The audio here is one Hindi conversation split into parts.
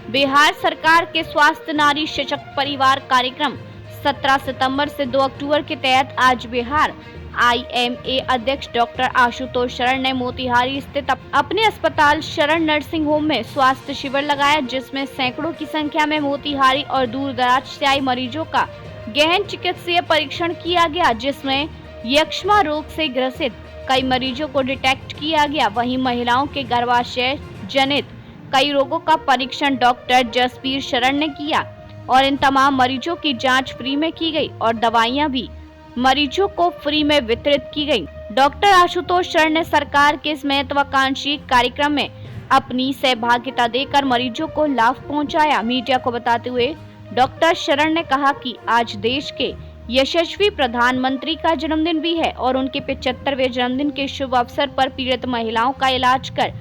बिहार सरकार के स्वास्थ्य नारी सशक्त परिवार कार्यक्रम 17 सितंबर से 2 अक्टूबर के तहत आज बिहार IMA अध्यक्ष डॉक्टर आशुतोष शरण ने मोतिहारी स्थित अपने अस्पताल शरण नर्सिंग होम में स्वास्थ्य शिविर लगाया, जिसमें सैकड़ों की संख्या में मोतिहारी और दूर दराज से आए मरीजों का गहन चिकित्सीय परीक्षण किया गया, जिसमें यक्ष्मा रोग से ग्रसित कई मरीजों को डिटेक्ट किया गया। वहीं महिलाओं के गर्भाशय जनित कई रोगों का परीक्षण डॉक्टर जसबीर शरण ने किया और इन तमाम मरीजों की जांच फ्री में की गई और दवाइयां भी मरीजों को फ्री में वितरित की गई। डॉक्टर आशुतोष शरण ने सरकार के इस महत्वाकांक्षी कार्यक्रम में अपनी सहभागिता देकर मरीजों को लाभ पहुंचाया। मीडिया को बताते हुए डॉक्टर शरण ने कहा कि आज देश के यशस्वी प्रधानमंत्री का जन्मदिन भी है और उनके 75वें जन्मदिन के शुभ अवसर पर पीड़ित महिलाओं का इलाज कर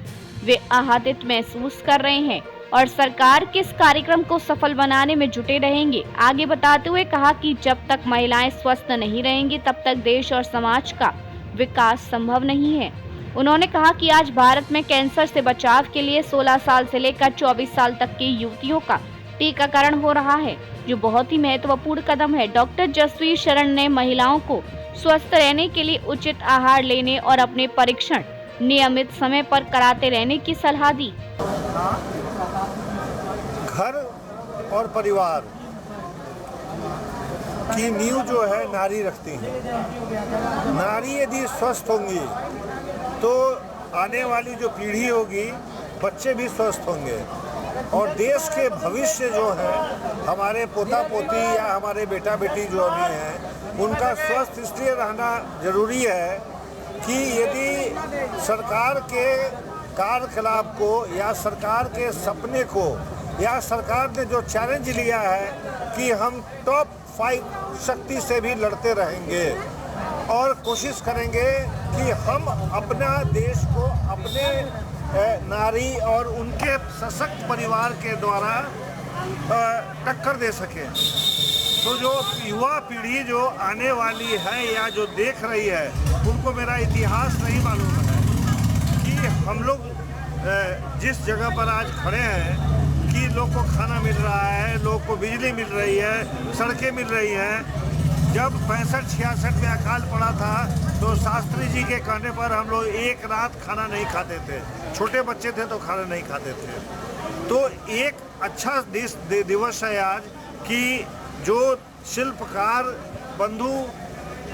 वे आहत महसूस कर रहे हैं और सरकार के इस कार्यक्रम को सफल बनाने में जुटे रहेंगे। आगे बताते हुए कहा कि जब तक महिलाएं स्वस्थ नहीं रहेंगी तब तक देश और समाज का विकास संभव नहीं है। उन्होंने कहा कि आज भारत में कैंसर से बचाव के लिए 16 साल से लेकर 24 साल तक की युवतियों का टीकाकरण हो रहा है, जो बहुत ही महत्वपूर्ण कदम है। डॉक्टर जसबीर शरण ने महिलाओं को स्वस्थ रहने के लिए उचित आहार लेने और अपने परीक्षण नियमित समय पर कराते रहने की सलाह दी। घर और परिवार की नींव जो है नारी रखती है। नारी यदि स्वस्थ होंगी तो आने वाली जो पीढ़ी होगी, बच्चे भी स्वस्थ होंगे और देश के भविष्य जो है, हमारे पोता पोती या हमारे बेटा बेटी जो अभी हैं, उनका स्वस्थ इसलिए रहना जरूरी है कि यदि सरकार के कार्यकलाप को या सरकार के सपने को या सरकार ने जो चैलेंज लिया है कि हम टॉप 5 शक्ति से भी लड़ते रहेंगे और कोशिश करेंगे कि हम अपना देश को अपने नारी और उनके सशक्त परिवार के द्वारा टक्कर दे सकें, तो जो युवा पीढ़ी जो आने वाली है या जो देख रही है, उनको मेरा इतिहास नहीं मालूम है कि हम लोग जिस जगह पर आज खड़े हैं कि लोग को खाना मिल रहा है, लोग को बिजली मिल रही है, सड़कें मिल रही हैं। जब 65-66 में अकाल पड़ा था तो शास्त्री जी के कहने पर हम लोग एक रात खाना नहीं खाते थे, छोटे बच्चे थे तो खाना नहीं खाते थे। तो एक अच्छा दिवस है आज कि जो शिल्पकार बंधु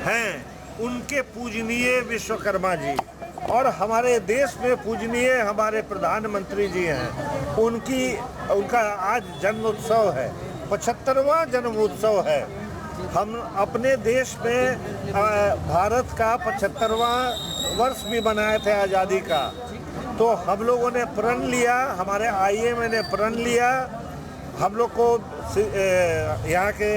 हैं, उनके पूजनीय विश्वकर्मा जी और हमारे देश में पूजनीय हमारे प्रधानमंत्री जी हैं, उनका आज जन्मोत्सव है, 75वां जन्मोत्सव है। हम अपने देश में भारत का 75वां वर्ष भी मनाए थे आज़ादी का, तो हम लोगों ने प्रण लिया, हमारे IMA ने प्रण लिया। हम लोग को यहाँ के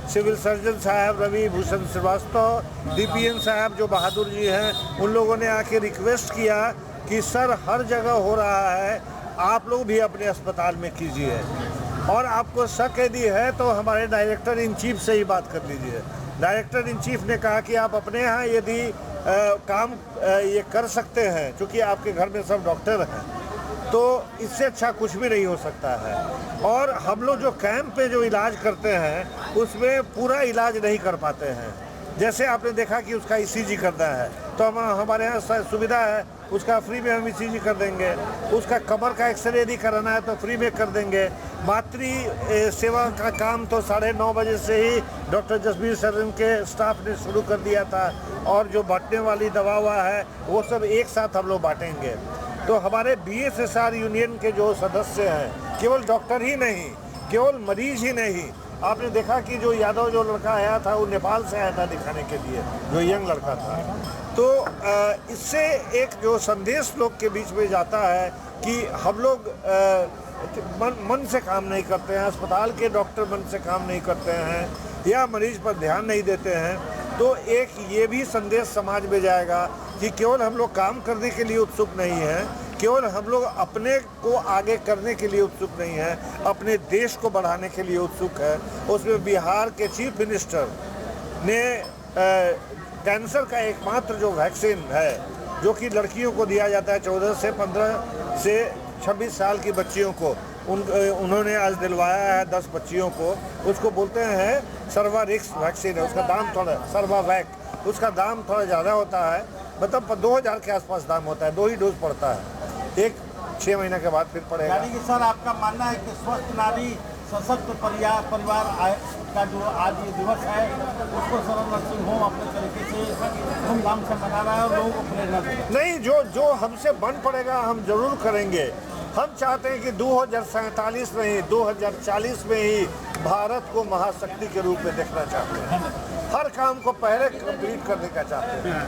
सिविल सर्जन साहब रवि भूषण श्रीवास्तव, DPN साहब जो बहादुर जी हैं, उन लोगों ने आके रिक्वेस्ट किया कि सर हर जगह हो रहा है, आप लोग भी अपने अस्पताल में कीजिए और आपको शक यदि है तो हमारे डायरेक्टर इन चीफ से ही बात कर लीजिए। डायरेक्टर इन चीफ ने कहा कि आप अपने यहाँ यदि काम ये कर सकते हैं, क्योंकि आपके घर में सब डॉक्टर हैं, तो इससे अच्छा कुछ भी नहीं हो सकता है। और हम लोग जो कैंप पे जो इलाज करते हैं उसमें पूरा इलाज नहीं कर पाते हैं। जैसे आपने देखा कि उसका ECG करना है तो हमारे यहाँ सुविधा है, उसका फ्री में हम ECG कर देंगे। उसका कमर का एक्सरे यदि कराना है तो फ्री में कर देंगे। मातृ सेवा का काम तो 9:30 बजे से ही डॉक्टर जसबीर शरण के स्टाफ ने शुरू कर दिया था और जो बांटने वाली दवा है वो सब एक साथ हम लोग बांटेंगे। तो हमारे BSSR यूनियन के जो सदस्य हैं, केवल डॉक्टर ही नहीं, केवल मरीज ही नहीं, आपने देखा कि जो यादव जो लड़का आया था वो नेपाल से आया था दिखाने के लिए, जो यंग लड़का था। तो इससे एक जो संदेश लोग के बीच में जाता है कि हम लोग मन से काम नहीं करते हैं, अस्पताल के डॉक्टर मन से काम नहीं करते हैं या मरीज पर ध्यान नहीं देते हैं। तो एक ये भी संदेश समाज में जाएगा कि केवल हम लोग काम करने के लिए उत्सुक नहीं हैं, केवल हम लोग अपने को आगे करने के लिए उत्सुक नहीं है, अपने देश को बढ़ाने के लिए उत्सुक है। उसमें बिहार के चीफ मिनिस्टर ने कैंसर का एकमात्र जो वैक्सीन है, जो कि लड़कियों को दिया जाता है 14 से 15 से 26 साल की बच्चियों को, उन्होंने आज दिलवाया है 10 बच्चियों को। उसको बोलते हैं सर्वारिक्स वैक्सीन है, उसका दाम थोड़ा सर्वावैक, उसका दाम थोड़ा ज़्यादा होता है, मतलब 2000 के आसपास दाम होता है। 2 ही डोज पड़ता है, एक 6 महीने के बाद फिर पड़ेगा। यानी कि सर आपका मानना है कि स्वस्थ नारी सशक्त परिवार का जो आज ये दिवस है उसको सर नर्सिंग होम अपने तरीके से धूमधाम से मना रहा है और लोगों को प्रेरणा दे रहा है। नहीं, जो हमसे बन पड़ेगा हम जरूर करेंगे। हम चाहते हैं कि 2047 में ही 2040 में ही भारत को महाशक्ति के रूप में देखना चाहते हैं। हर काम को पहले कंप्लीट करने का चाहते हैं।